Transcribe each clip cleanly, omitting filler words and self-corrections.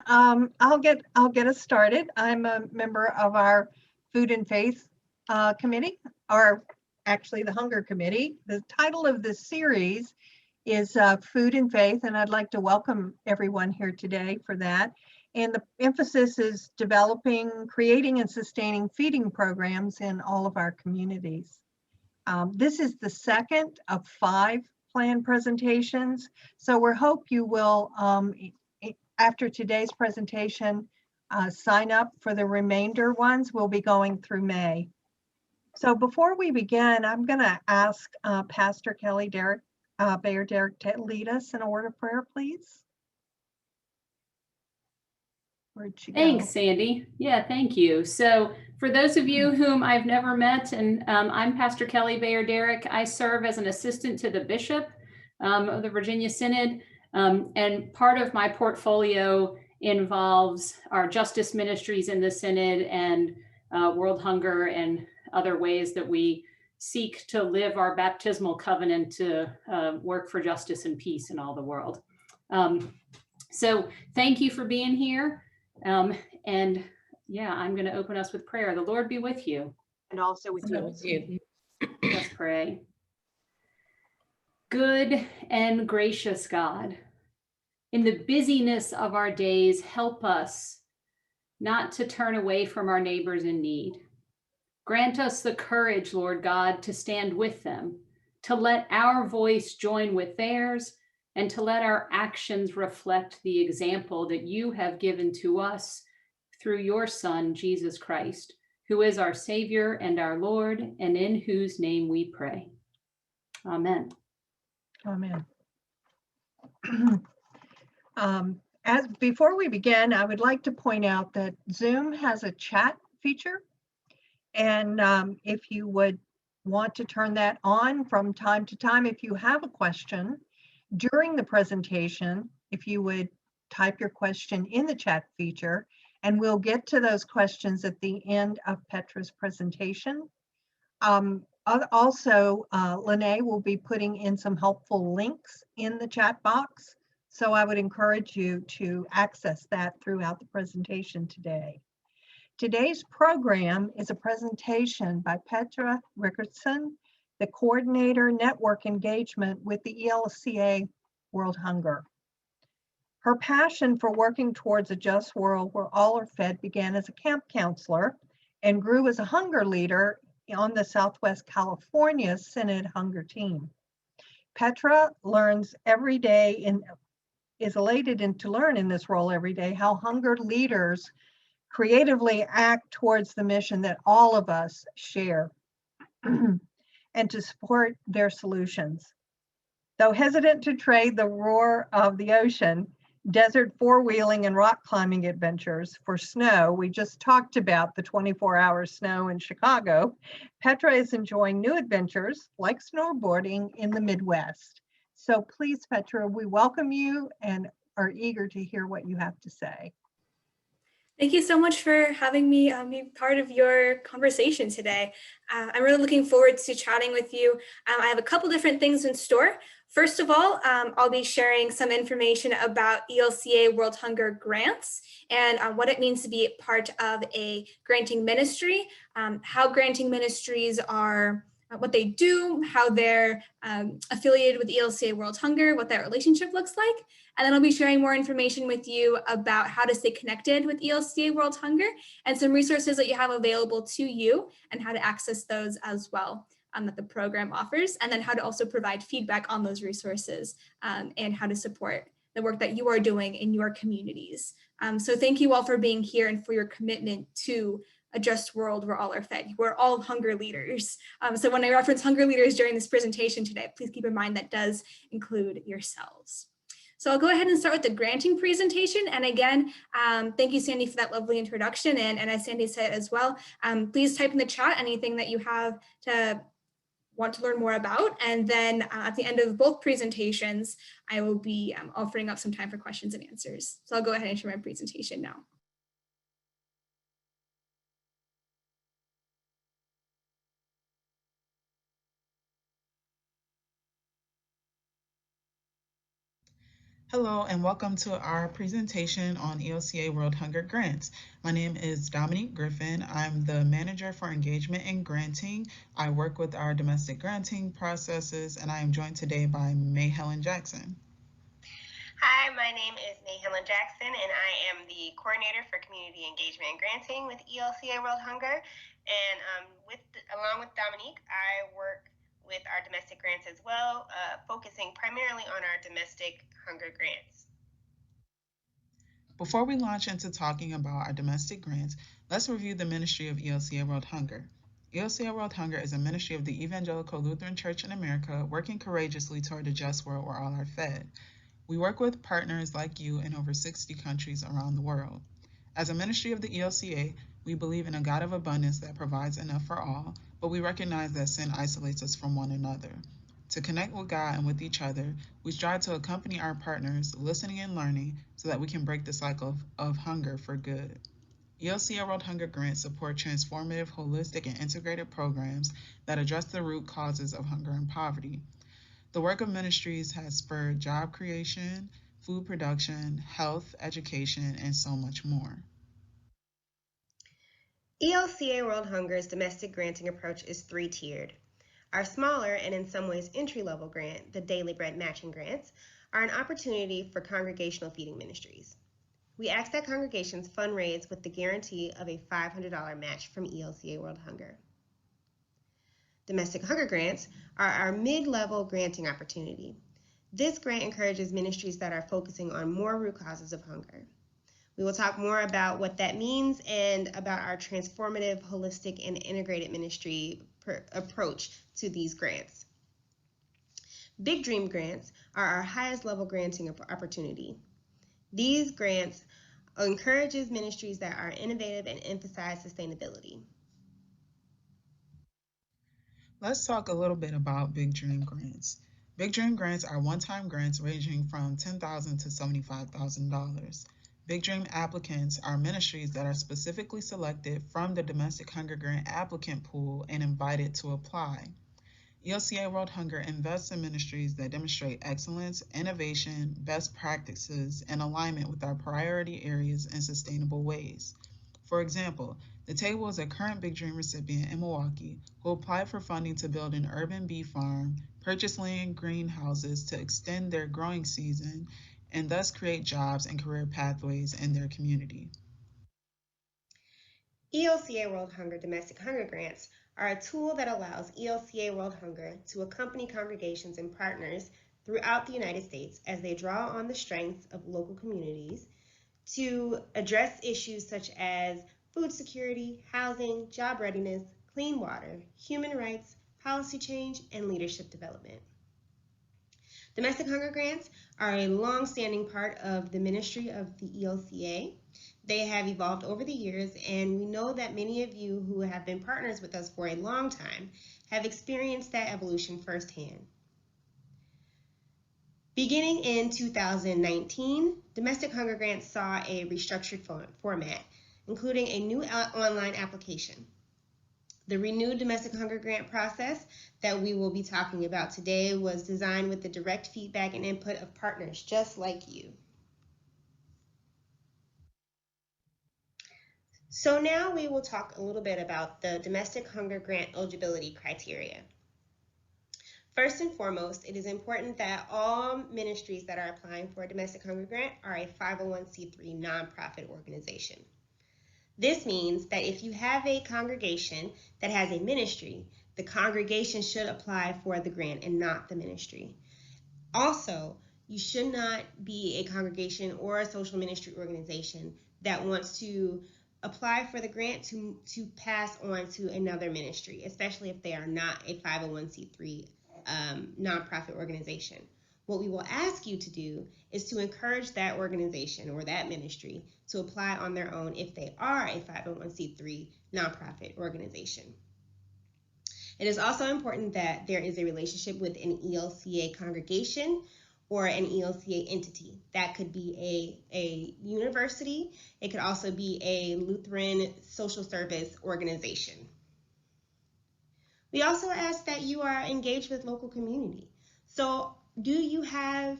I'll get us started. I'm a member of our Food and Faith Committee, or actually the Hunger Committee. The title of this series is Food and Faith, and I'd like to welcome everyone here today for that. And the emphasis is developing, creating, and sustaining feeding programs in all of our communities. This is the second of 5 planned presentations, so we hope you will after today's presentation, sign up for the remainder ones. We'll be going through May. So before we begin, I'm going to ask Pastor Kelly Bayer Derrick to lead us in a word of prayer, please. Where'd she go? Thanks, Sandy. Yeah, thank you. So for those of you whom I've never met, and I'm Pastor Kelly Bayer Derrick. I serve as an assistant to the Bishop of the Virginia Synod. And part of my portfolio involves our justice ministries in the Synod and World Hunger and other ways that we seek to live our baptismal covenant to work for justice and peace in all the world. So thank you for being here. And yeah, I'm going to open us with prayer. The Lord be with you. And also with you. Let's pray. Good and gracious God, in the busyness of our days, help us not to turn away from our neighbors in need. Grant us the courage, Lord God, to stand with them, to let our voice join with theirs, and to let our actions reflect the example that you have given to us through your Son, Jesus Christ, who is our Savior and our Lord, and in whose name we pray. Amen. Amen. Before we begin, I would like to point out that Zoom has a chat feature. And if you would want to turn that on from time to time, if you have a question during the presentation, if you would type your question in the chat feature, and we'll get to those questions at the end of Petra's presentation. Also, Lene will be putting in some helpful links in the chat box. So I would encourage you to access that throughout the presentation today. Today's program is a presentation by Petra Rickertsen, the Coordinator Network Engagement with the ELCA World Hunger. Her passion for working towards a just world where all are fed began as a camp counselor and grew as a hunger leader on the Southwest California Synod Hunger Team. Petra learns every day and is elated to learn in this role every day how hunger leaders creatively act towards the mission that all of us share and to support their solutions. Though hesitant to trade the roar of the ocean, desert four-wheeling and rock climbing adventures for snow, we just talked about the 24-hour snow in Chicago, Petra is enjoying new adventures like snowboarding in the Midwest. So please, Petra, we welcome you and are eager to hear what you have to say. Thank you so much for having me be part of your conversation today. I'm really looking forward to chatting with you. I have a couple different things in store. First of all, I'll be sharing some information about ELCA World Hunger grants and what it means to be part of a granting ministry, how granting ministries are, what they do, how they're affiliated with ELCA World Hunger, what that relationship looks like. And then I'll be sharing more information with you about how to stay connected with ELCA World Hunger and some resources that you have available to you and how to access those as well that the program offers, and then how to also provide feedback on those resources and how to support the work that you are doing in your communities. So thank you all for being here and for your commitment to a just world where all are fed. We're all hunger leaders. So when I reference hunger leaders during this presentation today, please keep in mind that does include yourselves. So I'll go ahead and start with the granting presentation. And again, thank you, Sandy, for that lovely introduction. And as Sandy said as well, please type in the chat anything that you have to want to learn more about. And then at the end of both presentations, I will be offering up some time for questions and answers. So I'll go ahead and share my presentation now. Hello and welcome to our presentation on ELCA World Hunger Grants. My name is Dominique Griffin. I'm the Manager for Engagement and Granting. I work with our domestic granting processes, and I am joined today by May Helen Jackson. Hi, my name is May Helen Jackson, and I am the Coordinator for Community Engagement and Granting with ELCA World Hunger. And along with Dominique, I work with our domestic grants as well, focusing primarily on our domestic hunger grants. Before we launch into talking about our domestic grants, let's review the ministry of ELCA World Hunger. ELCA World Hunger is a ministry of the Evangelical Lutheran Church in America, working courageously toward a just world where all are fed. We work with partners like you in over 60 countries around the world. As a ministry of the ELCA, we believe in a God of abundance that provides enough for all, but we recognize that sin isolates us from one another. To connect with God and with each other, we strive to accompany our partners, listening and learning, so that we can break the cycle of hunger for good. ELCA World Hunger Grants support transformative, holistic, and integrated programs that address the root causes of hunger and poverty. The work of ministries has spurred job creation, food production, health, education, and so much more. ELCA World Hunger's domestic granting approach is three-tiered. Our smaller and in some ways entry-level grant, the Daily Bread Matching Grants, are an opportunity for congregational feeding ministries. We ask that congregations fundraise with the guarantee of a $500 match from ELCA World Hunger. Domestic hunger grants are our mid-level granting opportunity. This grant encourages ministries that are focusing on more root causes of hunger. We will talk more about what that means and about our transformative, holistic, and integrated ministry approach to these grants. Big Dream grants are our highest level granting opportunity. These grants encourages ministries that are innovative and emphasize sustainability. Let's talk a little bit about Big Dream grants. Big Dream grants are one-time grants ranging from $10,000 to $75,000. Big Dream applicants are ministries that are specifically selected from the domestic hunger grant applicant pool and invited to apply. ELCA World Hunger invests in ministries that demonstrate excellence, innovation, best practices, and alignment with our priority areas in sustainable ways. For example, the table is a current Big Dream recipient in Milwaukee who applied for funding to build an urban bee farm, purchase land greenhouses to extend their growing season, and thus create jobs and career pathways in their community. ELCA World Hunger domestic hunger grants are a tool that allows ELCA World Hunger to accompany congregations and partners throughout the United States as they draw on the strengths of local communities to address issues such as food security, housing, job readiness, clean water, human rights, policy change, and leadership development. Domestic hunger grants are a long-standing part of the ministry of the ELCA. They have evolved over the years, and we know that many of you who have been partners with us for a long time have experienced that evolution firsthand. Beginning in 2019, domestic hunger grants saw a restructured format, including a new online application. The renewed domestic hunger grant process that we will be talking about today was designed with the direct feedback and input of partners just like you. So now we will talk a little bit about the domestic hunger grant eligibility criteria. First and foremost, it is important that all ministries that are applying for a domestic hunger grant are a 501c3 nonprofit organization. This means that if you have a congregation that has a ministry, the congregation should apply for the grant and not the ministry. Also, you should not be a congregation or a social ministry organization that wants to apply for the grant to pass on to another ministry, especially if they are not a 501c3 nonprofit organization. What we will ask you to do is to encourage that organization or that ministry to apply on their own if they are a 501c3 nonprofit organization. It is also important that there is a relationship with an ELCA congregation or an ELCA entity. That could be a university. It could also be a Lutheran social service organization. We also ask that you are engaged with local community. So do you have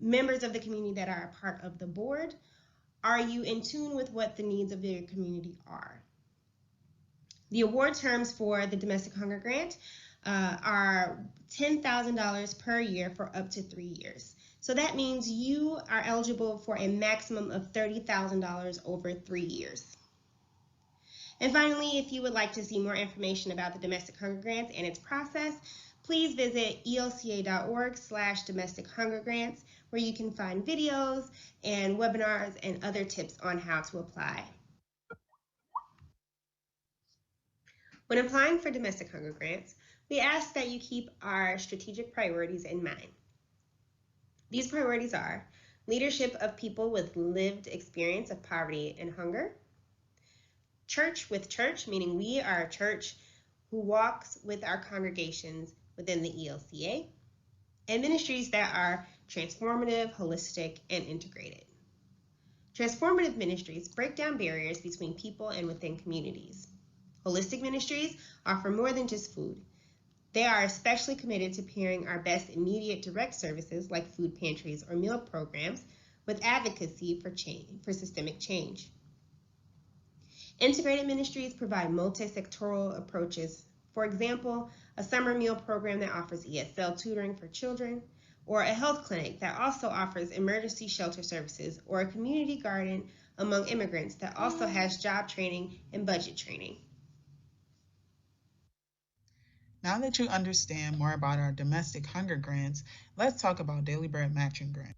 members of the community that are a part of the board? Are you in tune with what the needs of your community are? The award terms for the Domestic Hunger Grant are $10,000 per year for up to 3 years. So that means you are eligible for a maximum of $30,000 over 3 years. And finally, if you would like to see more information about the Domestic Hunger Grants and its process, please visit elca.org/domestic hunger grants, where you can find videos and webinars and other tips on how to apply. When applying for domestic hunger grants, we ask that you keep our strategic priorities in mind. These priorities are leadership of people with lived experience of poverty and hunger, church with church, meaning we are a church who walks with our congregations within the ELCA, and ministries that are transformative, holistic, and integrated. Transformative ministries break down barriers between people and within communities. Holistic ministries offer more than just food. They are especially committed to pairing our best immediate direct services like food pantries or meal programs with advocacy for systemic change. Integrated ministries provide multi-sectoral approaches. For example, a summer meal program that offers ESL tutoring for children, or a health clinic that also offers emergency shelter services, or a community garden among immigrants that also has job training and budget training. Now that you understand more about our domestic hunger grants, let's talk about Daily Bread Matching Grant.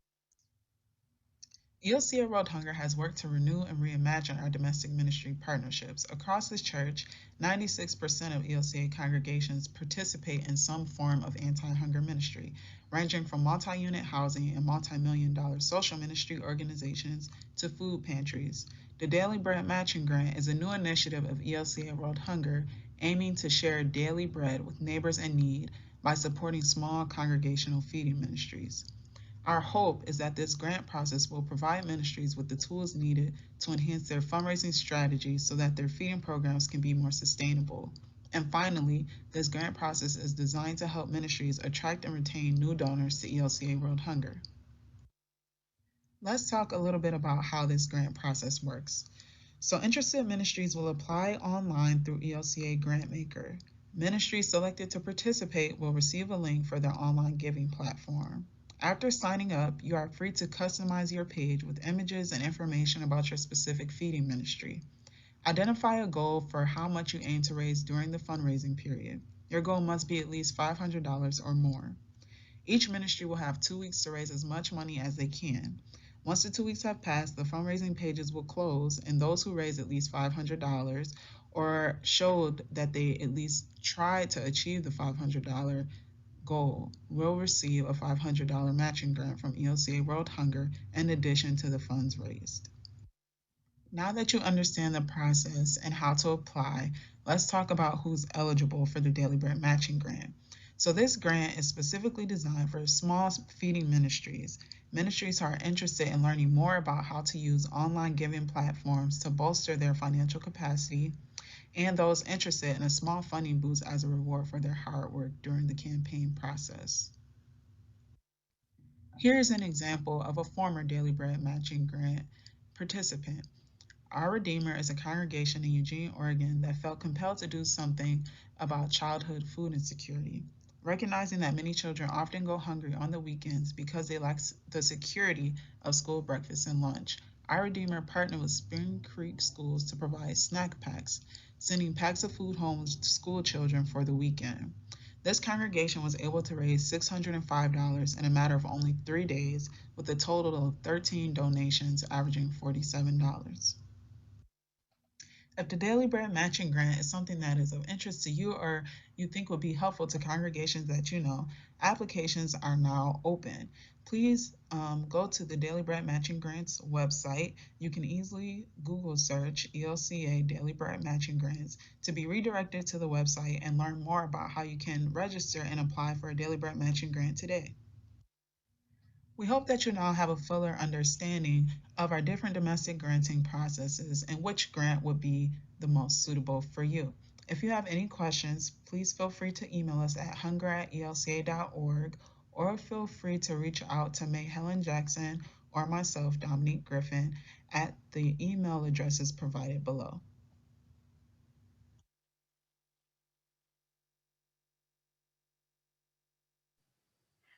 ELCA World Hunger has worked to renew and reimagine our domestic ministry partnerships. Across the church, 96% of ELCA congregations participate in some form of anti-hunger ministry, ranging from multi-unit housing and multi-million-dollar social ministry organizations to food pantries. The Daily Bread Matching Grant is a new initiative of ELCA World Hunger aiming to share daily bread with neighbors in need by supporting small congregational feeding ministries. Our hope is that this grant process will provide ministries with the tools needed to enhance their fundraising strategies so that their feeding programs can be more sustainable. And finally, this grant process is designed to help ministries attract and retain new donors to ELCA World Hunger. Let's talk a little bit about how this grant process works. So interested ministries will apply online through ELCA GrantMaker. Ministries selected to participate will receive a link for their online giving platform. After signing up, you are free to customize your page with images and information about your specific feeding ministry. Identify a goal for how much you aim to raise during the fundraising period. Your goal must be at least $500 or more. Each ministry will have 2 weeks to raise as much money as they can. Once the 2 weeks have passed, the fundraising pages will close, and those who raised at least $500 or showed that they at least tried to achieve the $500 goal will receive a $500 matching grant from ELCA World Hunger in addition to the funds raised. Now that you understand the process and how to apply, let's talk about who's eligible for the Daily Bread Matching Grant. So this grant is specifically designed for small feeding ministries. Ministries who are interested in learning more about how to use online giving platforms to bolster their financial capacity, and those interested in a small funding boost as a reward for their hard work during the campaign process. Here's an example of a former Daily Bread Matching Grant participant. Our Redeemer is a congregation in Eugene, Oregon that felt compelled to do something about childhood food insecurity. Recognizing that many children often go hungry on the weekends because they lack the security of school breakfast and lunch, Our Redeemer partnered with Spring Creek Schools to provide snack packs, sending packs of food home to school children for the weekend. This congregation was able to raise $605 in a matter of only 3 days, with a total of 13 donations averaging $47. If the Daily Bread Matching Grant is something that is of interest to you or you think would be helpful to congregations that you know, applications are now open. Please go to the Daily Bread Matching Grants website. You can easily Google search ELCA Daily Bread Matching Grants to be redirected to the website and learn more about how you can register and apply for a Daily Bread Matching Grant today. We hope that you now have a fuller understanding of our different domestic granting processes and which grant would be the most suitable for you. If you have any questions, please feel free to email us at hunger@elca.org or feel free to reach out to May Helen Jackson or myself, Dominique Griffin, at the email addresses provided below.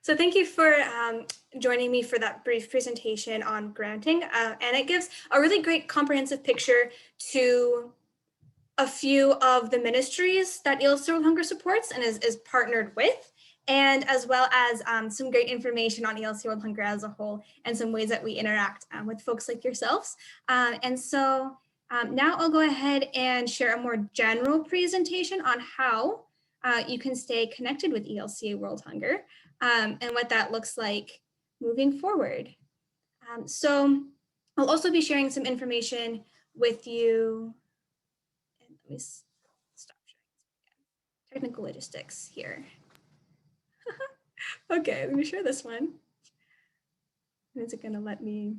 So thank you for joining me for that brief presentation on granting. And it gives a really great comprehensive picture to a few of the ministries that ELCA World Hunger supports and is partnered with, and as well as some great information on ELCA World Hunger as a whole and some ways that we interact with folks like yourselves. And so now I'll go ahead and share a more general presentation on how you can stay connected with ELCA World Hunger and what that looks like moving forward. So I'll also be sharing some information with you. Let me stop sharing technical logistics here. Okay, let me share this one. Is it going to let me?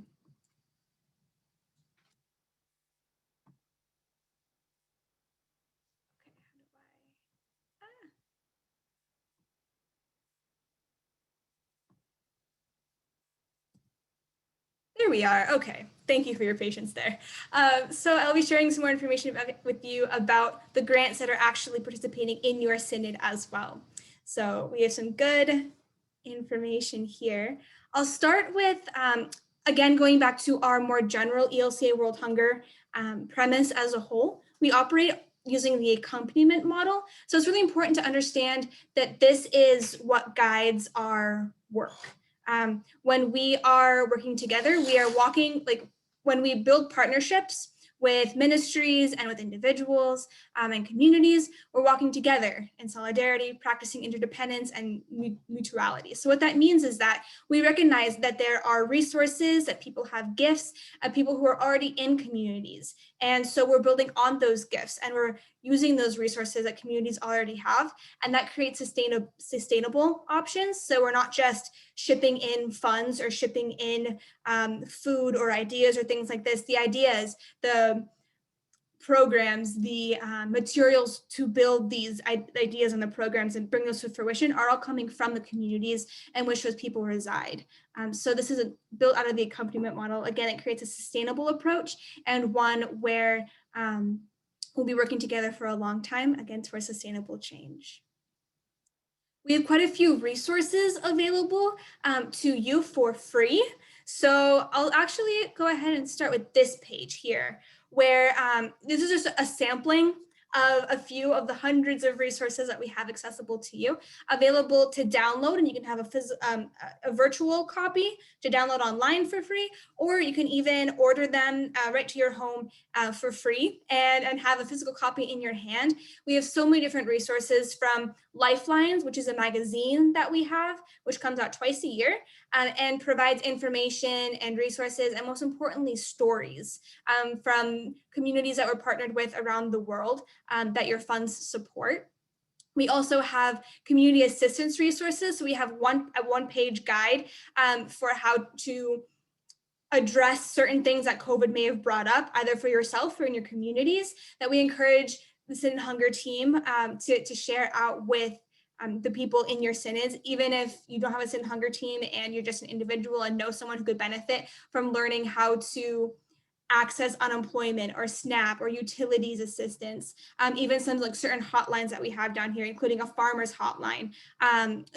There we are. Okay, thank you for your patience there. So I'll be sharing some more information with you about the grants that are actually participating in your synod as well. So we have some good information here. I'll start with, again, going back to our more general ELCA World Hunger premise as a whole. We operate using the accompaniment model. So it's really important to understand that this is what guides our work. When we are working together, we are walking, like when we build partnerships with ministries and with individuals and communities, we're walking together in solidarity, practicing interdependence and mutuality. So what that means is that we recognize that there are resources, that people have gifts, people who are already in communities. And so we're building on those gifts and we're using those resources that communities already have, and that creates sustainable options. So we're not just shipping in funds or shipping in food or ideas or things like this. The ideas, the programs, the materials to build these ideas and the programs and bring those to fruition are all coming from the communities in which those people reside. So this is built out of the accompaniment model. Again, it creates a sustainable approach and one where we'll be working together for a long time, again, towards sustainable change. We have quite a few resources available to you for free. So I'll actually go ahead and start with this page here, where this is just a sampling of a few of the hundreds of resources that we have accessible to you, available to download, and you can have a virtual copy to download online for free, or you can even order them right to your home for free and have a physical copy in your hand. We have so many different resources, from Lifelines, which is a magazine that we have, which comes out twice a year and provides information and resources, and most importantly, stories from communities that we're partnered with around the world that your funds support. We also have community assistance resources. So we have a one-page guide for how to address certain things that COVID may have brought up, either for yourself or in your communities, that we encourage the Synod Hunger team to share out with the people in your synods, even if you don't have a Synod Hunger team and you're just an individual and know someone who could benefit from learning how to access unemployment or SNAP or utilities assistance, even some like certain hotlines that we have down here, including a farmer's hotline.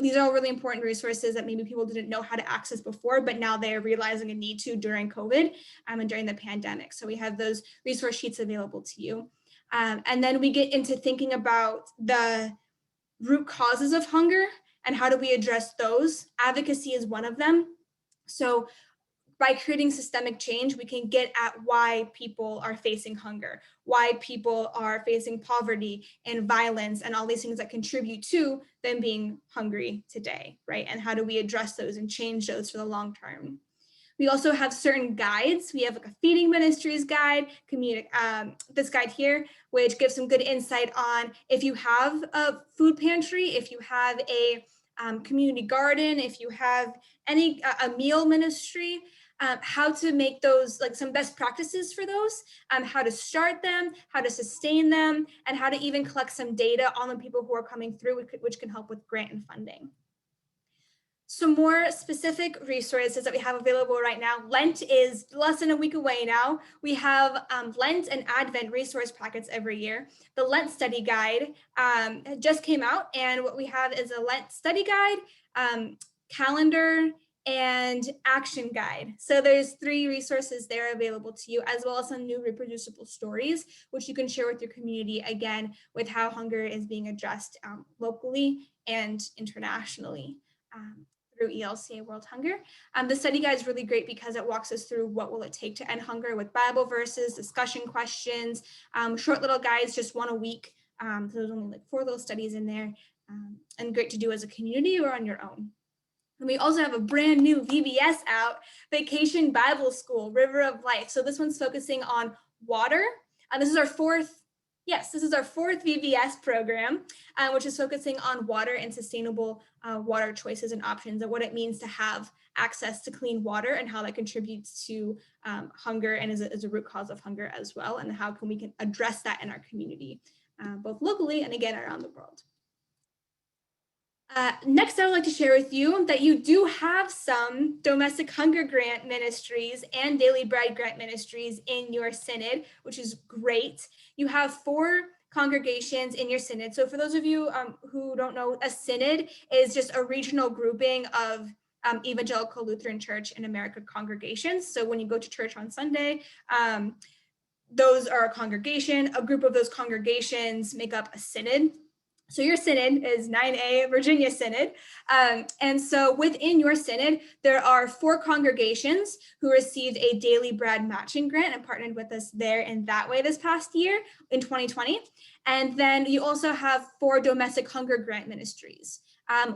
These are all really important resources that maybe people didn't know how to access before, but now they're realizing a need to during COVID and during the pandemic. So we have those resource sheets available to you. And then we get into thinking about the root causes of hunger and how do we address those. Advocacy is one of them. So by creating systemic change, we can get at why people are facing hunger, why people are facing poverty and violence and all these things that contribute to them being hungry today, right? And how do we address those and change those for the long term? We also have certain guides. We have like a feeding ministries guide, this guide here, which gives some good insight on if you have a food pantry, if you have a community garden, if you have any a meal ministry, how to make those, like some best practices for those, how to start them, how to sustain them, and how to even collect some data on the people who are coming through, which can help with grant and funding. Some more specific resources that we have available right now. Lent is less than a week away now. We have Lent and Advent resource packets every year. The Lent study guide just came out, and what we have is a Lent study guide, calendar, and action guide. So there's 3 resources there available to you, as well as some new reproducible stories, which you can share with your community, again, with how hunger is being addressed locally and internationally. Through ELCA World Hunger. The study guide is really great because it walks us through what will it take to end hunger with Bible verses, discussion questions, short little guides, just 1 a week. So there's only like 4 little studies in there, and great to do as a community or on your own. And we also have a brand new VBS out, Vacation Bible School, River of Life. So this one's focusing on water. This is our fourth VBS program, which is focusing on water and sustainable water choices and options, and what it means to have access to clean water and how that contributes to hunger and is a root cause of hunger as well, and how we can address that in our community, both locally and again around the world. Next, I would like to share with you that you do have some domestic hunger grant ministries and daily bread grant ministries in your synod, which is great. You have 4 congregations in your synod. So for those of you who don't know, a synod is just a regional grouping of Evangelical Lutheran Church in America congregations. So when you go to church on Sunday, those are a congregation. A group of those congregations make up a synod. So your synod is 9A Virginia Synod. And so within your synod, there are 4 congregations who received a daily bread matching grant and partnered with us there in that way this past year in 2020. And then you also have 4 domestic hunger grant ministries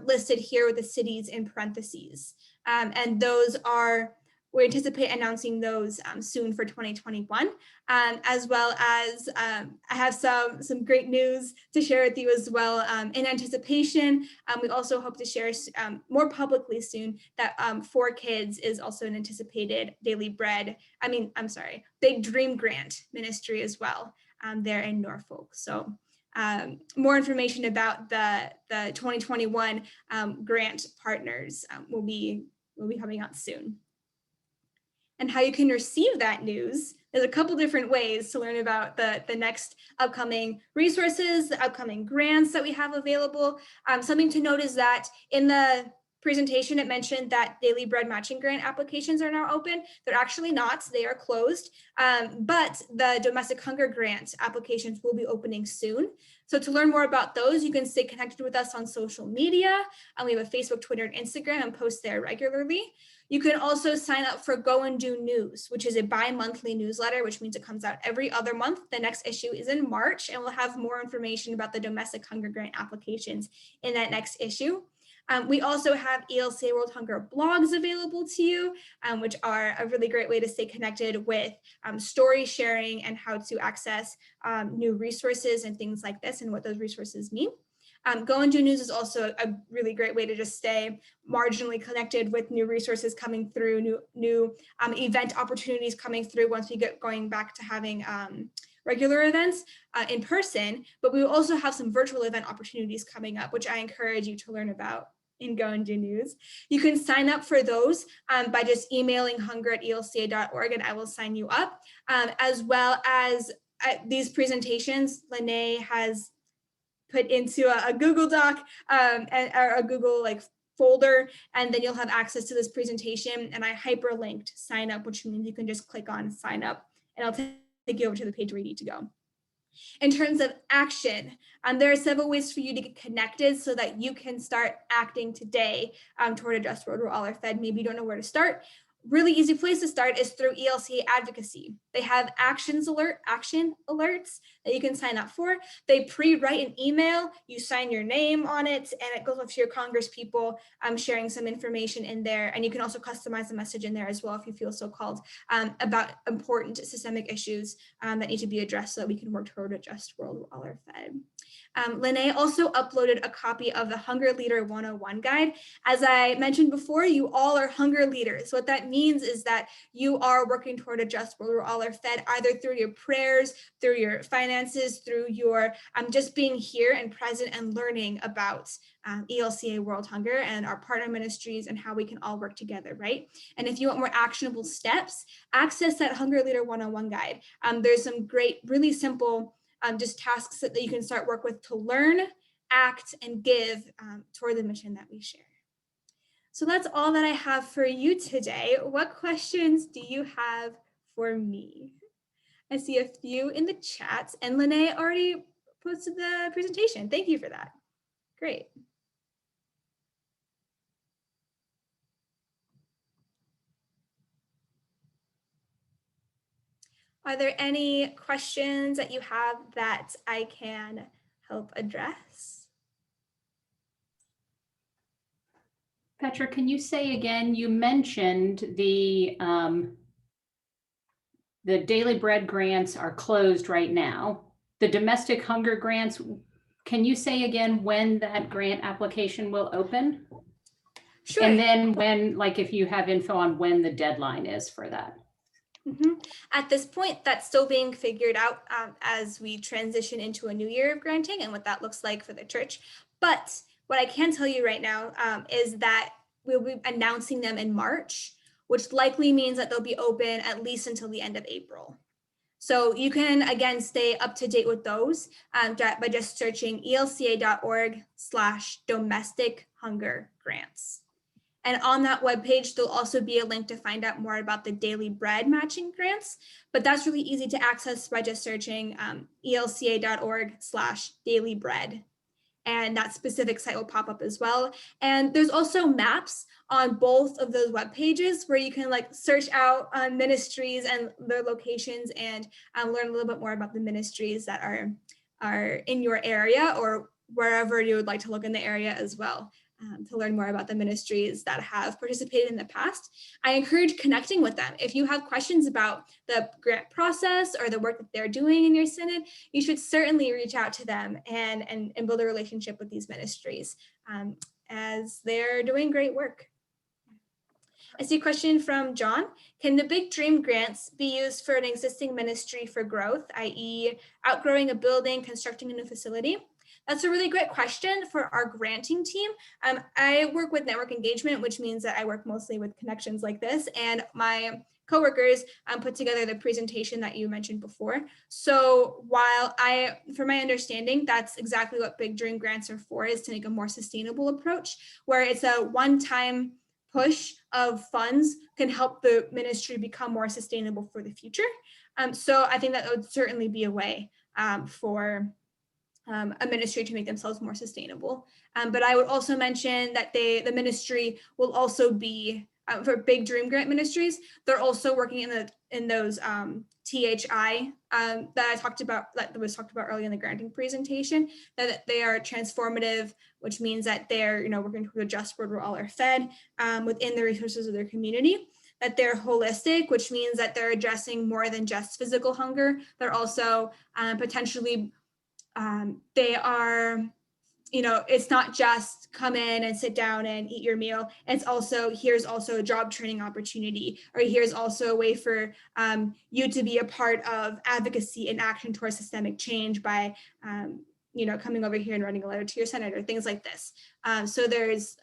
listed here with the cities in parentheses. And those are, we anticipate announcing those soon for 2021, as well as I have some great news to share with you as well. In anticipation, we also hope to share more publicly soon that 4 Kids is also an anticipated daily bread, Big Dream Grant ministry as well there in Norfolk. So more information about the 2021 grant partners will be coming out soon. And how you can receive that news. There's a couple different ways to learn about the next upcoming resources, the upcoming grants that we have available. Something to note is that in the presentation, it mentioned that daily bread matching grant applications are now open. They're actually not, they are closed, but the domestic hunger grant applications will be opening soon. So to learn more about those, you can stay connected with us on social media. We have a Facebook, Twitter, and Instagram and post there regularly. You can also sign up for Go and Do News, which is a bi-monthly newsletter, which means it comes out every other month. The next issue is in March, and we'll have more information about the domestic hunger grant applications in that next issue. We also have ELCA World Hunger blogs available to you, which are a really great way to stay connected with story sharing and how to access new resources and things like this and what those resources mean. Go and Do News is also a really great way to just stay marginally connected with new resources coming through, new event opportunities coming through once we get going back to having regular events in person, but we will also have some virtual event opportunities coming up, which I encourage you to learn about in Go and Do News. You can sign up for those by just emailing hunger@elca.org and I will sign you up, as well as these presentations Lene has put into a Google Doc or a Google folder, and then you'll have access to this presentation, and I hyperlinked sign up, which means you can just click on sign up and I'll take you over to the page where you need to go. In terms of action, there are several ways for you to get connected so that you can start acting today toward a just world where all are fed. Maybe you don't know where to start. Really easy place to start is through ELCA advocacy. They have action alerts that you can sign up for. They pre-write an email, you sign your name on it, and it goes off to your Congress people sharing some information in there. And you can also customize the message in there as well if you feel so called, about important systemic issues that need to be addressed so that we can work toward a just world where all are fed. Lene also uploaded a copy of the Hunger Leader 101 guide. As I mentioned before, you all are hunger leaders. What that means is that you are working toward a just world where all are fed, either through your prayers, through your finances, through your just being here and present and learning about ELCA World Hunger and our partner ministries and how we can all work together, right? And if you want more actionable steps, access that Hunger Leader 101 guide. There's some great, really simple just tasks that you can start work with to learn, act, and give toward the mission that we share. So that's all that I have for you today. What questions do you have for me? I see a few in the chats, and Lene already posted the presentation. Thank you for that. Great. Are there any questions that you have that I can help address? Petra, can you say again, you mentioned the Daily Bread grants are closed right now. The domestic hunger grants, can you say again when that grant application will open? Sure. And then when, like if you have info on when the deadline is for that. At this point, that's still being figured out as we transition into a new year of granting and what that looks like for the church. But what I can tell you right now is that we'll be announcing them in March, which likely means that they'll be open at least until the end of April. So you can, again, stay up to date with those by just searching elca.org/domestic hunger grants. And on that webpage, there'll also be a link to find out more about the Daily Bread matching grants, but that's really easy to access by just searching elca.org/dailybread. And that specific site will pop up as well. And there's also maps on both of those web pages where you can like search out ministries and their locations and learn a little bit more about the ministries that are in your area or wherever you would like to look in the area as well. To learn more about the ministries that have participated in the past. I encourage connecting with them. If you have questions about the grant process or the work that they're doing in your synod, you should certainly reach out to them and build a relationship with these ministries as they're doing great work. I see a question from John. Can the Big Dream grants be used for an existing ministry for growth, i.e. outgrowing a building, constructing a new facility? That's a really great question for our granting team. I work with network engagement, which means that I work mostly with connections like this, and my coworkers put together the presentation that you mentioned before. So while from my understanding, that's exactly what Big Dream grants are for, is to make a more sustainable approach, where it's a one-time push of funds can help the ministry become more sustainable for the future. So I think that would certainly be a way for a ministry to make themselves more sustainable. But I would also mention that the ministry will also be for Big Dream Grant ministries. They're also working in those THI that I talked about, that was talked about earlier in the granting presentation. That they are transformative, which means that they're working toward a just world where all are fed within the resources of their community. That they're holistic, which means that they're addressing more than just physical hunger. They're also potentially they are, it's not just come in and sit down and eat your meal. It's also, here's also a job training opportunity, or here's also a way for you to be a part of advocacy and action towards systemic change by, coming over here and writing a letter to your senator, things like this. So there's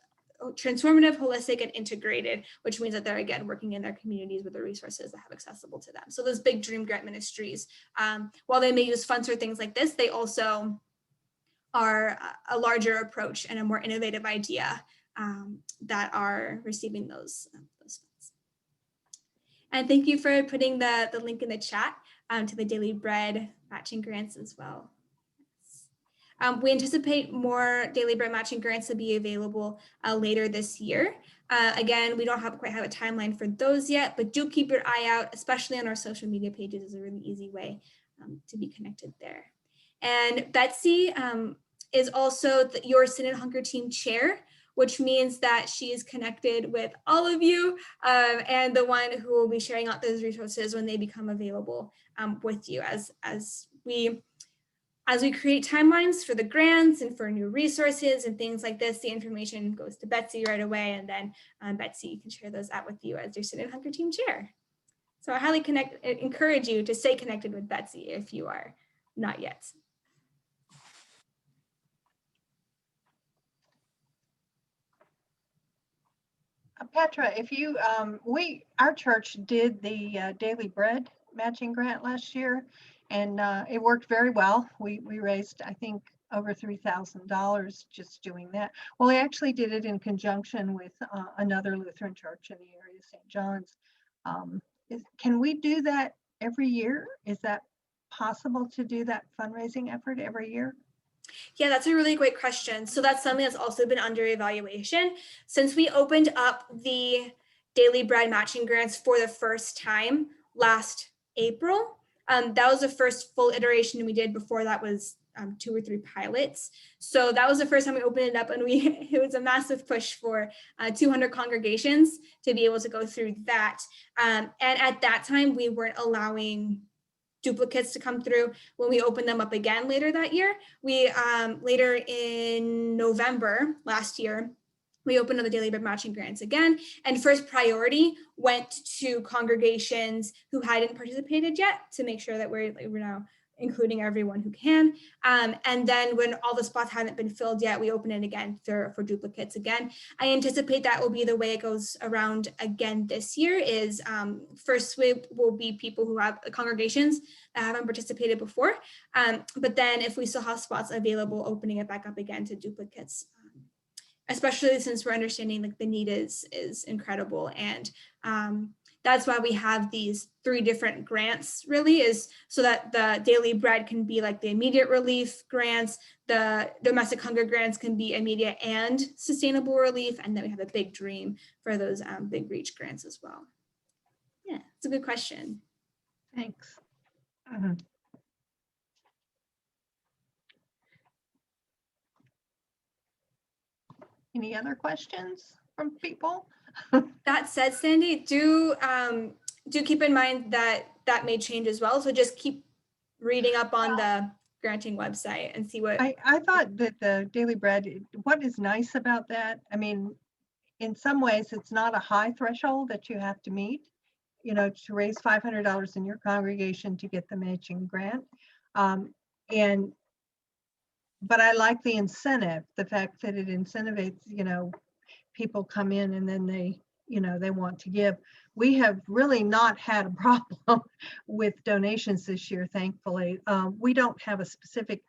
transformative, holistic, and integrated, which means that they're, again, working in their communities with the resources that have accessible to them. So those Big Dream Grant ministries, while they may use funds for things like this, they also are a larger approach and a more innovative idea that are receiving those funds. And thank you for putting the link in the chat to the Daily Bread matching grants as well. We anticipate more Daily Bread matching grants to be available later this year. Again, we don't quite have a timeline for those yet, but do keep your eye out, especially on our social media pages. Is a really easy way to be connected there. And Betsy is also your Synod Hunger Team Chair, which means that she is connected with all of you and the one who will be sharing out those resources when they become available with you as we as we create timelines for the grants and for new resources and things like this, the information goes to Betsy right away, and then Betsy can share those out with you as your Synod Hunger Team Chair. So I highly encourage you to stay connected with Betsy if you are not yet. Petra, if you, our church did the Daily Bread matching grant last year, and it worked very well. We raised, I think, over $3,000 just doing that. Well, we actually did it in conjunction with another Lutheran church in the area, St. John's. Can we do that every year? Is that possible to do that fundraising effort every year? Yeah, that's a really great question. So that's something that's also been under evaluation. Since we opened up the Daily Bread matching grants for the first time last April, that was the first full iteration we did. Before that was 2 or 3 pilots. So that was the first time we opened it up, and it was a massive push for 200 congregations to be able to go through that. And at that time, we weren't allowing duplicates to come through. When we opened them up again later that year, we later in November last year, we opened up the Daily Bread matching grants again, and first priority went to congregations who hadn't participated yet to make sure that we're now including everyone who can. And then when all the spots hadn't been filled yet, we open it again for duplicates again. I anticipate that will be the way it goes around again this year. Is first sweep will be people who have congregations that haven't participated before. But then if we still have spots available, opening it back up again to duplicates. Especially since we're understanding like the need is incredible, and that's why we have these 3 different grants, really, is so that the Daily Bread can be like the immediate relief grants, the domestic hunger grants can be immediate and sustainable relief, and then we have a big dream for those big reach grants as well. Yeah, it's a good question. Thanks. Any other questions from people? That said, Sandy, do keep in mind that that may change as well. So just keep reading up on the granting website and see what. I thought that the Daily Bread, what is nice about that, I mean, in some ways, it's not a high threshold that you have to meet, you know, to raise $500 in your congregation to get the matching grant. But I like the incentive, the fact that it incentivates, you know, people come in and then they, you know, they want to give. We have really not had a problem with donations this year, thankfully. We don't have a specific,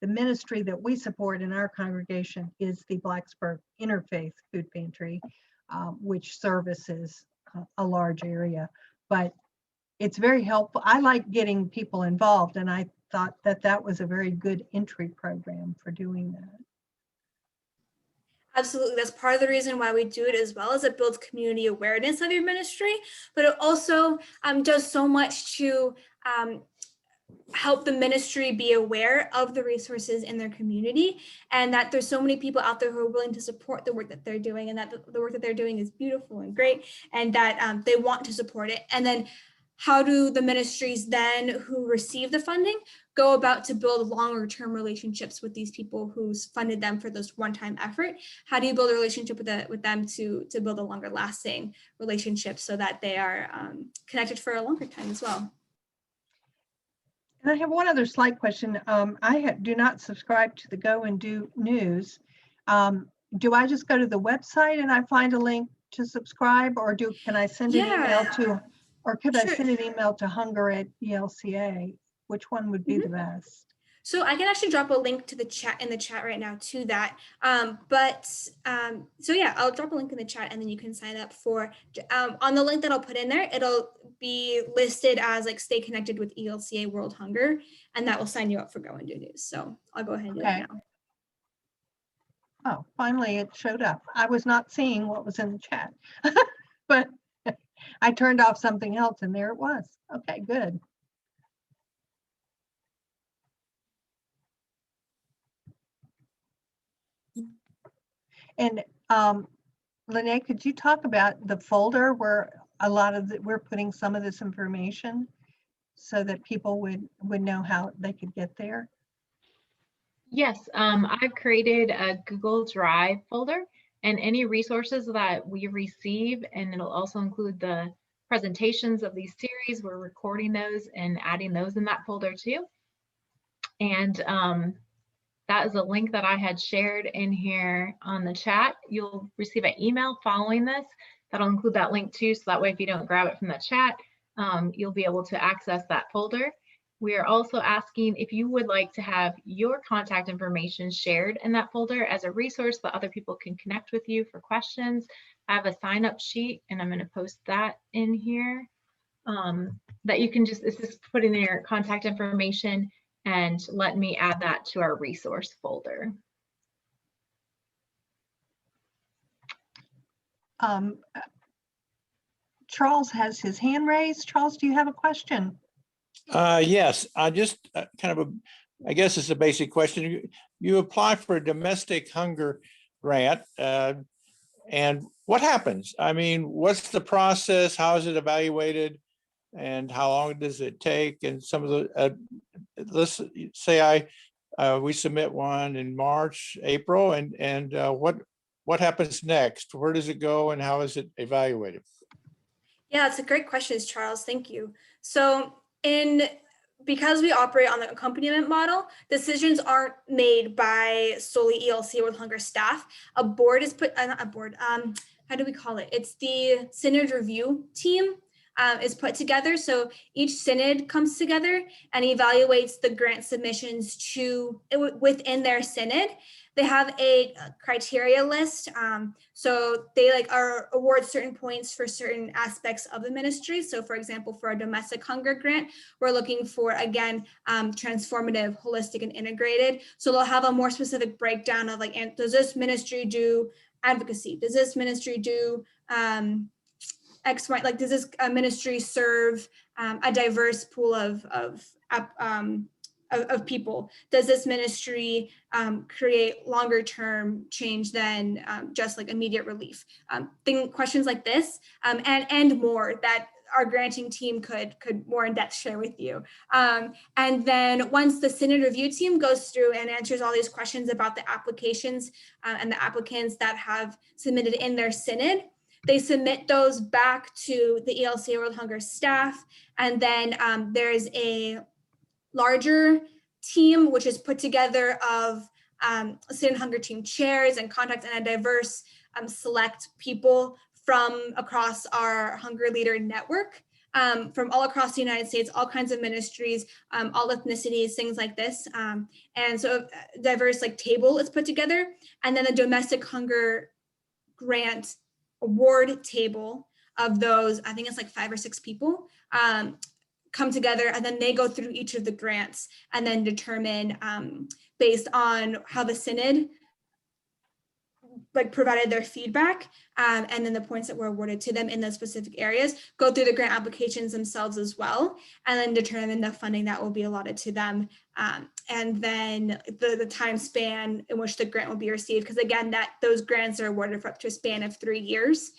the ministry that we support in our congregation is the Blacksburg Interfaith Food Pantry, which services a large area, but it's very helpful. I like getting people involved, and I thought that that was a very good entry program for doing that. Absolutely. That's part of the reason why we do it, as well as it builds community awareness of your ministry, but it also does so much to help the ministry be aware of the resources in their community, and that there's so many people out there who are willing to support the work that they're doing, and that the work that they're doing is beautiful and great, and that they want to support it. And then how do the ministries then who receive the funding go about to build longer term relationships with these people who's funded them for this one-time effort? How do you build a relationship with them to build a longer lasting relationship so that they are connected for a longer time as well? And I have one other slight question. I do not subscribe to the Go and Do News. Do I just go to the website and I find a link to subscribe, or can I send an email to, or could I send an email to Hunger at ELCA? Which one would be the best? So I can actually drop a link to the chat in the chat right now to that. So yeah, I'll drop a link in the chat, and then you can sign up for, on the link that I'll put in there, it'll be listed as like stay connected with ELCA World Hunger, and that will sign you up for Go and Do News. So I'll go ahead and do that now. Oh, finally it showed up. I was not seeing what was in the chat, but I turned off something else and there it was. Okay, good. And Lene, could you talk about the folder where a lot of we're putting some of this information so that people would know how they could get there? Yes, I've created a Google Drive folder, and any resources that we receive, and it'll also include the presentations of these series. We're recording those and adding those in that folder too. And that is a link that I had shared in here on the chat. You'll receive an email following this that'll include that link too. So that way, if you don't grab it from the chat, you'll be able to access that folder. We are also asking if you would like to have your contact information shared in that folder as a resource that other people can connect with you for questions. I have a sign up sheet and I'm going to post that in here that you can it's just put in your contact information and let me add that to our resource folder. Charles has his hand raised. Charles, do you have a question? Yes, I just I guess it's a basic question. You apply for a domestic hunger grant, and what happens? I mean, what's the process? How is it evaluated? And how long does it take? And some of the, let's say we submit one in March, April, and what happens next? Where does it go and how is it evaluated? Yeah, it's a great question, Charles. Thank you. So because we operate on the accompaniment model, decisions aren't made by solely ELCA World Hunger staff. A board is how do we call it? It's the Synod review team is put together. So each synod comes together and evaluates the grant submissions within their synod. They have a criteria list. So they award certain points for certain aspects of the ministry. So for example, for a domestic hunger grant, we're looking for, again, transformative, holistic, and integrated. So they'll have a more specific breakdown of does this ministry do advocacy? Does this ministry do X, Y, does this ministry serve a diverse pool of people? Does this ministry create longer term change than just immediate relief? Questions like this and more that our granting team could more in depth share with you. And then once the Synod review team goes through and answers all these questions about the applications and the applicants that have submitted in their Synod, they submit those back to the ELCA World Hunger staff. And then there's a larger team, which is put together of Synod Hunger team chairs and contacts and a diverse select people from across our Hunger Leader network, from all across the United States, all kinds of ministries, all ethnicities, things like this. And so a diverse table is put together. And then the domestic hunger grant award table of those, I think it's 5 or 6 people, come together, and then they go through each of the grants and then determine based on how the Synod provided their feedback and then the points that were awarded to them in those specific areas, go through the grant applications themselves as well, and then determine the funding that will be allotted to them. And then the time span in which the grant will be received, because again, those grants are awarded for up to a span of 3 years.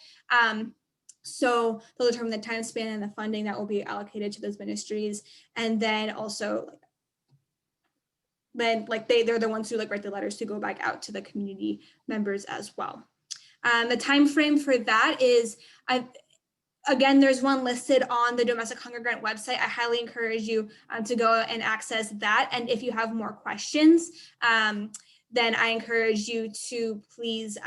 So they'll determine the time span and the funding that will be allocated to those ministries. And then also they're the ones who write the letters to go back out to the community members as well. The time frame for that is, again, there's one listed on the Domestic Hunger Grant website. I highly encourage you to go and access that. And if you have more questions, then I encourage you to please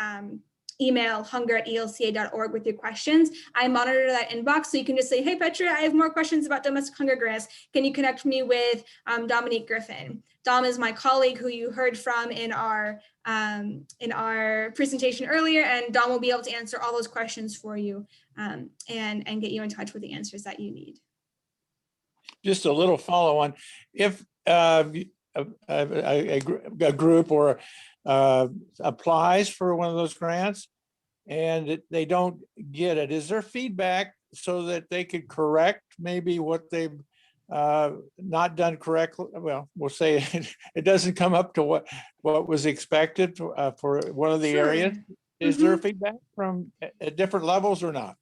email hunger@elca.org with your questions. I monitor that inbox, so you can just say, hey, Petra, I have more questions about domestic hunger grants. Can you connect me with Dominique Griffin? Dom is my colleague who you heard from in our presentation earlier, and Dom will be able to answer all those questions for you and get you in touch with the answers that you need. Just a little follow on. If a group or applies for one of those grants and they don't get it, is there feedback so that they could correct maybe what they've not done correctly? Well, we'll say it doesn't come up to what was expected for one of the Sure. areas. Is there feedback from at different levels or not?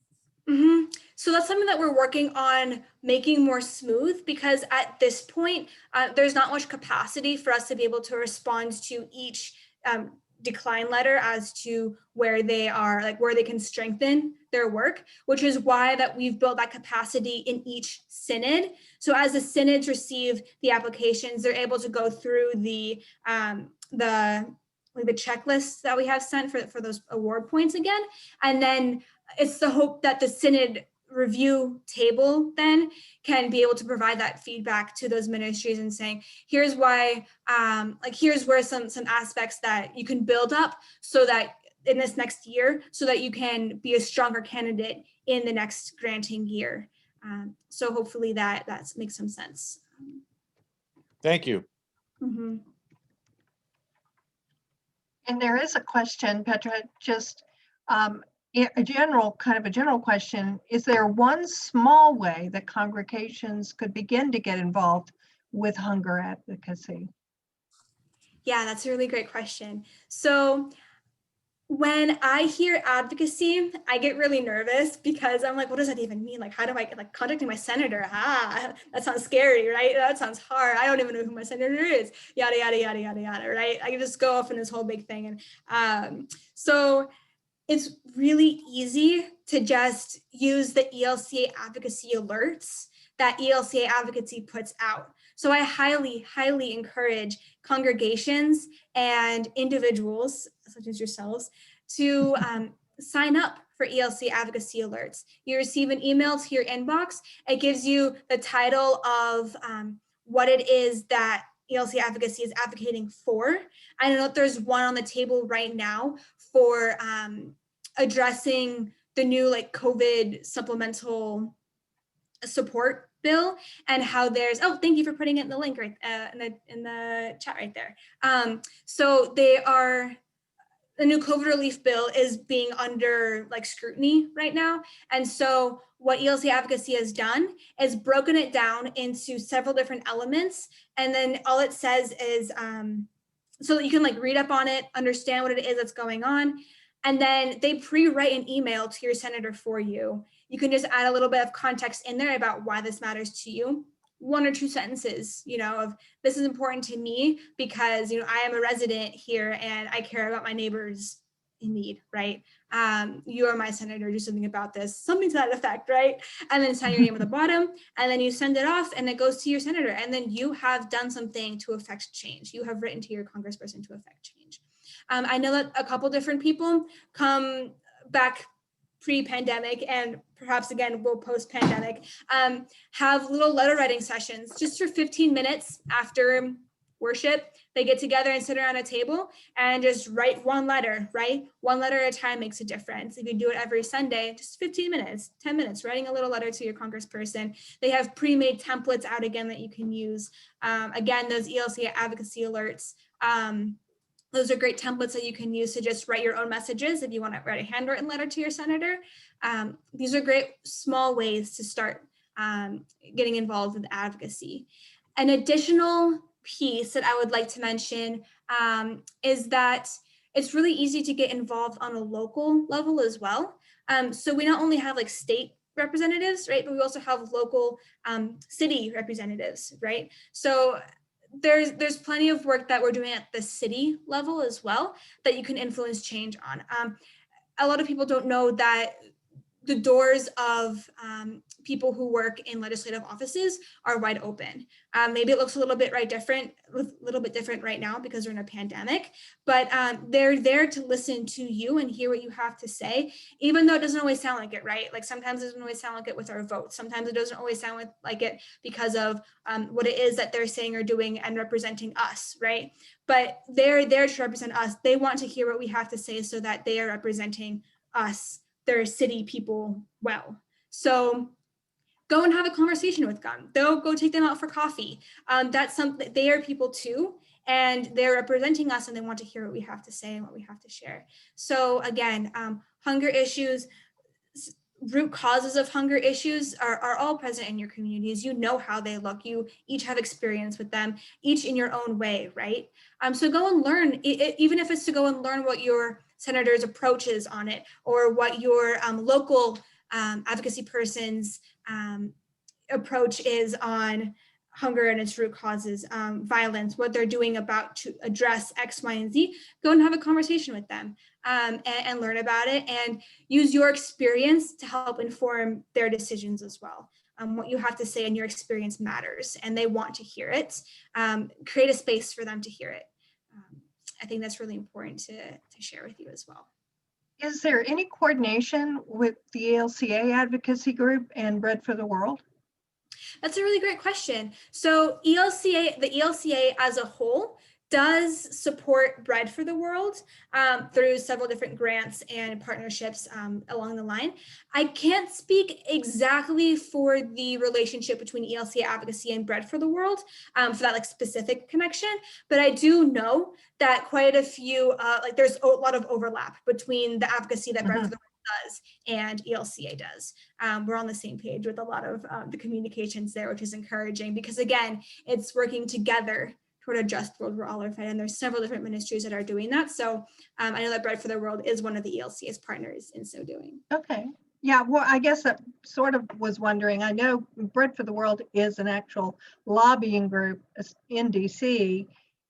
So that's something that we're working on making more smooth, because at this point, there's not much capacity for us to be able to respond to each decline letter as to where they are, like where they can strengthen their work, which is why that we've built that capacity in each synod. So as the synods receive the applications, they're able to go through the checklists that we have sent for those award points again. And then it's the hope that the synod review table then can be able to provide that feedback to those ministries and saying, here's why, here's where some aspects that you can build up so that in this next year, so that you can be a stronger candidate in the next granting year. So hopefully that makes some sense. Thank you. And there is a question, Petra, just a general question. Is there one small way that congregations could begin to get involved with hunger advocacy? Yeah, that's a really great question. So when I hear advocacy, I get really nervous because I'm like, what does that even mean? Like, how do I, like, contacting my senator? That sounds scary, right? That sounds hard. I don't even know who my senator is. Yada, yada, yada, yada, yada, right? I can just go off in this whole big thing. And so it's really easy to just use the ELCA advocacy alerts that ELCA advocacy puts out. So I highly, highly encourage congregations and individuals, such as yourselves, to sign up for ELCA advocacy alerts. You receive an email to your inbox. It gives you the title of what it is that ELCA advocacy is advocating for. I know that there's one on the table right now for addressing the new COVID supplemental support bill, and how there's, thank you for putting it in the link right in the chat right there. So the new COVID relief bill is being under scrutiny right now. And so what ELCA advocacy has done is broken it down into several different elements. And then all it says is, so that you can read up on it, understand what it is that's going on. And then they pre-write an email to your senator for you. You can just add a little bit of context in there about why this matters to you. 1 or 2 sentences, of this is important to me because, I am a resident here and I care about my neighbors in need, right? You are my senator, do something about this, something to that effect, right? And then sign your name at the bottom, and then you send it off and it goes to your senator, and then you have done something to affect change. You have written to your congressperson to affect change. I know that a couple different people come back pre-pandemic, and perhaps again will post-pandemic, have little letter writing sessions just for 15 minutes after worship. They get together and sit around a table and just write one letter, right? One letter at a time makes a difference. If you do it every Sunday, just 15 minutes, 10 minutes, writing a little letter to your congressperson. They have pre-made templates out again that you can use. Again, those ELCA advocacy alerts, those are great templates that you can use to just write your own messages if you want to write a handwritten letter to your senator. These are great small ways to start getting involved with advocacy. An additional piece that I would like to mention is that it's really easy to get involved on a local level as well. So we not only have state representatives, right, but we also have local city representatives, right? So there's plenty of work that we're doing at the city level as well that you can influence change on. A lot of people don't know that the doors of people who work in legislative offices are wide open. Maybe it looks a little bit different right now because we're in a pandemic, but they're there to listen to you and hear what you have to say, even though it doesn't always sound like it, right? Sometimes it doesn't always sound like it with our votes. Sometimes it doesn't always sound like it because of what it is that they're saying or doing and representing us, right? But they're there to represent us. They want to hear what we have to say so that they are representing us, their city people, well. So go and have a conversation with them. They'll go take them out for coffee. That's something, they are people too, and they're representing us and they want to hear what we have to say and what we have to share. So again, hunger issues, root causes of hunger issues are all present in your communities. You know how they look. You each have experience with them, each in your own way, right? So go and learn, even if it's to go and learn what your senator's approach is on it, or what your local advocacy person's approach is on hunger and its root causes, violence, what they're doing about to address X, Y, and Z, go and have a conversation with them and learn about it and use your experience to help inform their decisions as well. What you have to say and your experience matters and they want to hear it. Create a space for them to hear it. I think that's really important to share with you as well. Is there any coordination with the ELCA advocacy group and Bread for the World? That's a really great question. So the ELCA as a whole does support Bread for the World through several different grants and partnerships along the line. I can't speak exactly for the relationship between ELCA advocacy and Bread for the World for that like specific connection, but I do know that quite a few, there's a lot of overlap between the advocacy that Bread for the World does and ELCA does. We're on the same page with a lot of the communications there, which is encouraging because again, it's working together toward a just world where all are fed, and there's several different ministries that are doing that. So I know that Bread for the World is one of the ELCA's partners in so doing. Okay. Yeah, well, I guess I sort of was wondering, I know Bread for the World is an actual lobbying group in DC.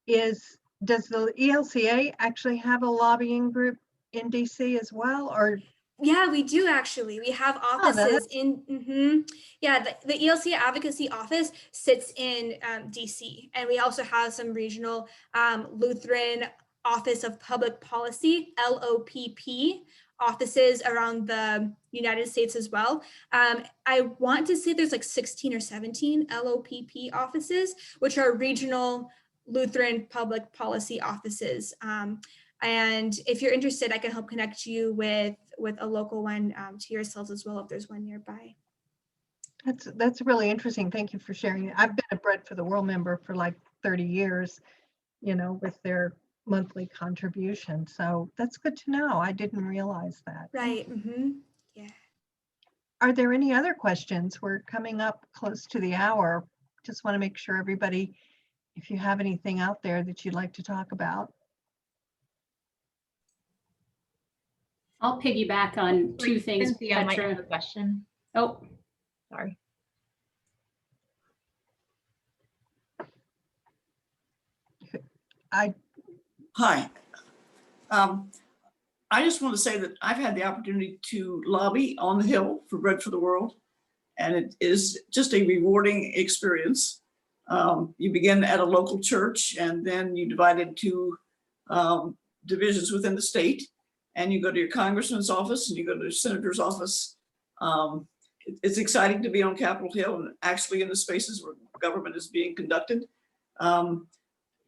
Does the ELCA actually have a lobbying group in DC as well, or? Yeah, we do actually. We have offices in, yeah, the ELCA advocacy office sits in DC, and we also have some regional Lutheran Office of Public Policy, LOPP, offices around the United States as well. I want to say there's like 16 or 17 LOPP offices, which are regional Lutheran public policy offices. And if you're interested, I can help connect you with a local one to yourselves as well if there's one nearby. That's really interesting. Thank you for sharing it. I've been a Bread for the World member for like 30 years, with their monthly contribution. So that's good to know. I didn't realize that. Right. Yeah. Are there any other questions? We're coming up close to the hour. Just want to make sure everybody, if you have anything out there that you'd like to talk about. I'll piggyback on two things. Cynthia might Petra. have a question. Oh, Sorry. Hi. I just want to say that I've had the opportunity to lobby on the Hill for Bread for the World, and it is just a rewarding experience. You begin at a local church, and then you divide into divisions within the state, and you go to your congressman's office, and you go to the senator's office. It's exciting to be on Capitol Hill and actually in the spaces where government is being conducted.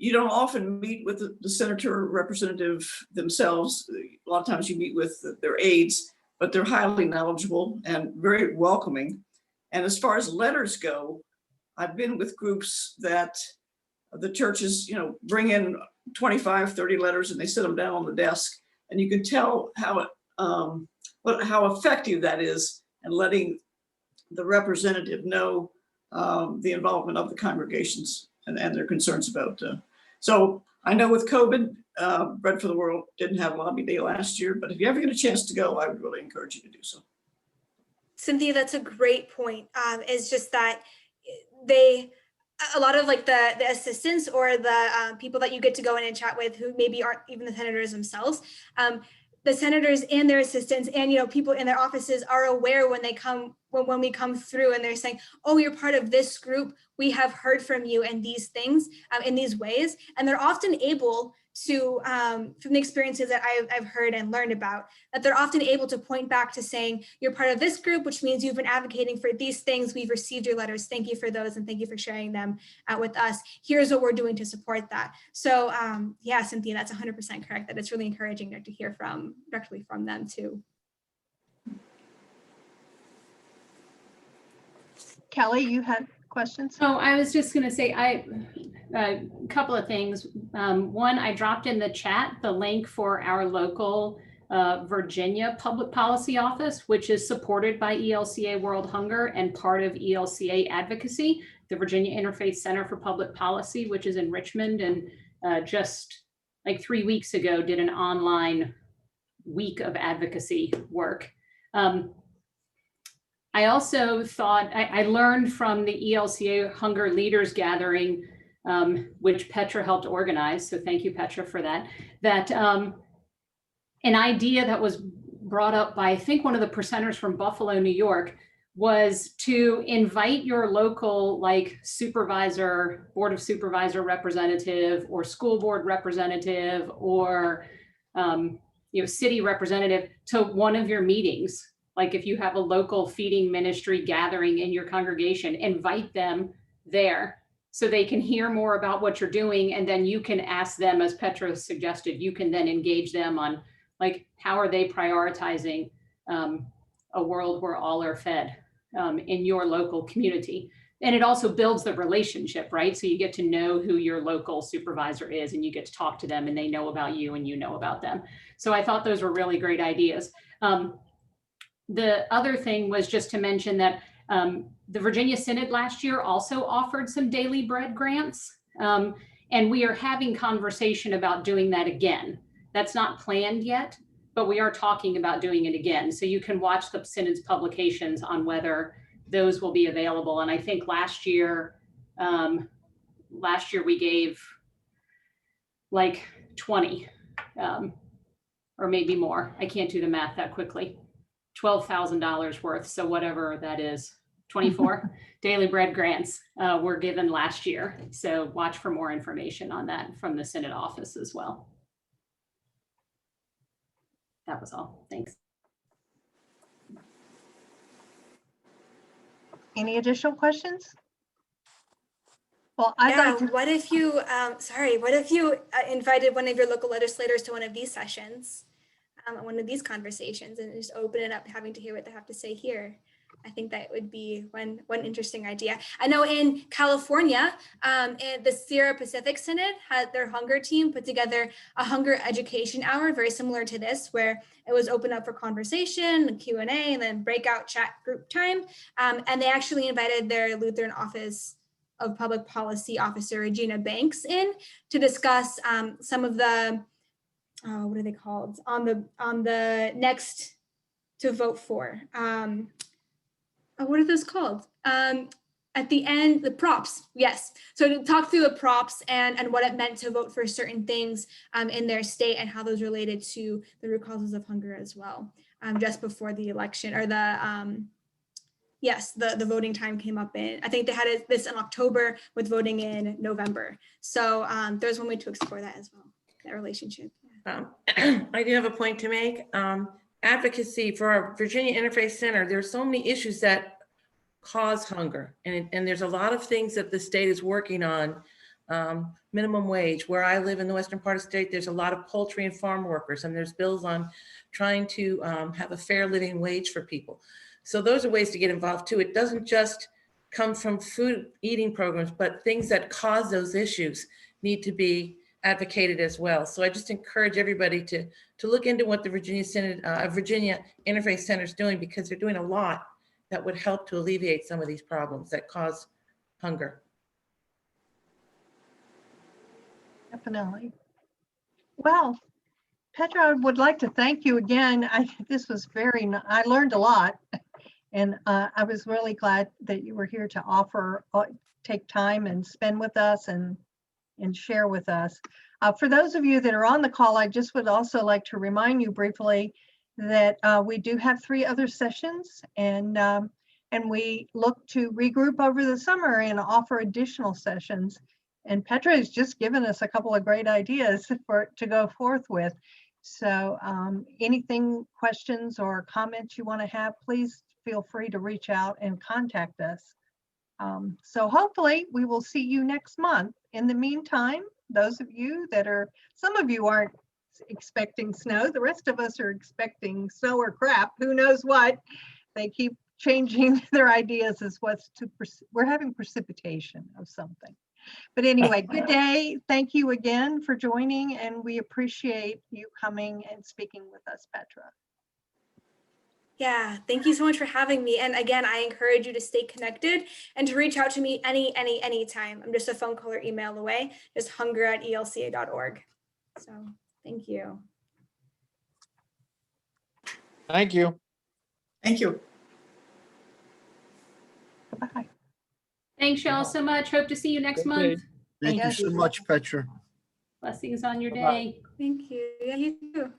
You don't often meet with the senator or representative themselves. A lot of times you meet with their aides, but they're highly knowledgeable and very welcoming. And as far as letters go, I've been with groups that the churches, bring in 25, 30 letters and they sit them down on the desk. And you can tell how effective that is in letting the representative know the involvement of the congregations and their concerns about. So I know with COVID, Bread for the World didn't have Lobby Day last year, but if you ever get a chance to go, I would really encourage you to do so. Cynthia, that's a great point. It's just that a lot of like the assistants or the people that you get to go in and chat with who maybe aren't even the senators themselves, the senators and their assistants and people in their offices are aware when we come through and they're saying, oh, you're part of this group, we have heard from you in these things, in these ways, and they're often able to, from the experiences that I've heard and learned about, that they're often able to point back to saying, you're part of this group, which means you've been advocating for these things, we've received your letters, thank you for those, and thank you for sharing them with us. Here's what we're doing to support that. So yeah, Cynthia, that's 100% correct, that it's really encouraging to hear directly from them too. Kelly, you had questions? Oh, I was just going to say a couple of things. One, I dropped in the chat the link for our local Virginia Public Policy Office, which is supported by ELCA World Hunger and part of ELCA Advocacy, the Virginia Interfaith Center for Public Policy, which is in Richmond, and just like 3 weeks ago did an online week of advocacy work. I also thought, I learned from the ELCA Hunger Leaders Gathering, which Petra helped organize, so thank you, Petra, for that, that an idea that was brought up by, I think, one of the presenters from Buffalo, New York, was to invite your local, like, supervisor, board of supervisor representative, or school board representative, or city representative to one of your meetings. Like if you have a local feeding ministry gathering in your congregation, invite them there so they can hear more about what you're doing. And then you can ask them, as Petra suggested, you can then engage them on, like, how are they prioritizing a world where all are fed in your local community. And it also builds the relationship, right? So you get to know who your local supervisor is, and you get to talk to them, and they know about you and you know about them. So I thought those were really great ideas. The other thing was just to mention that the Virginia Synod last year also offered some daily bread grants. And we are having conversation about doing that again. That's not planned yet, but we are talking about doing it again. So you can watch the Synod's publications on whether those will be available. And I think last year we gave like 20 or maybe more. I can't do the math that quickly. $12,000 worth. So whatever that is, 24 daily bread grants were given last year. So watch for more information on that from the Synod office as well. That was all. Thanks. Any additional questions? Well, I'd like to. What if you, what if you invited one of your local legislators to one of these sessions, one of these conversations, and just open it up, having to hear what they have to say here? I think that would be one interesting idea. I know in California, the Sierra Pacific Synod had their hunger team put together a hunger education hour, very similar to this, where it was open up for conversation, Q&A, and then breakout chat group time. And they actually invited their Lutheran Office of Public Policy Officer, Regina Banks, in to discuss some of the, what are they called, on the next to vote for. What are those called? At the end, the props, yes. So to talk through the props and what it meant to vote for certain things in their state and how those related to the root causes of hunger as well, just before the election, or the voting time came up in, I think they had this in October with voting in November. So there's one way to explore that as well, that relationship. I do have a point to make. Advocacy for our Virginia Interfaith Center, there's so many issues that cause hunger, and there's a lot of things that the state is working on. Minimum wage, where I live in the western part of the state, there's a lot of poultry and farm workers, and there's bills on trying to have a fair living wage for people. So those are ways to get involved too. It doesn't just come from food eating programs, but things that cause those issues need to be advocated as well. So I just encourage everybody to look into what the Virginia Synod, Virginia Interfaith Center is doing, because they're doing a lot that would help to alleviate some of these problems that cause hunger. Definitely. Well, Petra, I would like to thank you again. This was I learned a lot, and I was really glad that you were here to offer, take time and spend with us and share with us. For those of you that are on the call, I just would also like to remind you briefly that we do have 3 other sessions, and we look to regroup over the summer and offer additional sessions. And Petra has just given us a couple of great ideas to go forth with. So anything, questions or comments you want to have, please feel free to reach out and contact us. So hopefully we will see you next month. In the meantime, those of you some of you aren't expecting snow. The rest of us are expecting snow or crap, who knows what. They keep changing their ideas as we're having precipitation of something. But anyway, good day. Thank you again for joining, and we appreciate you coming and speaking with us, Petra. Yeah, thank you so much for having me. And again, I encourage you to stay connected and to reach out to me anytime. I'm just a phone call or email away, just hunger@elca.org. So thank you. Thank you. Thank you. Goodbye. Thanks y'all so much. Hope to see you next Okay. month. Thank you Yes. so much, Petra. Blessings on your Bye-bye. day. Thank you. Yeah, you too.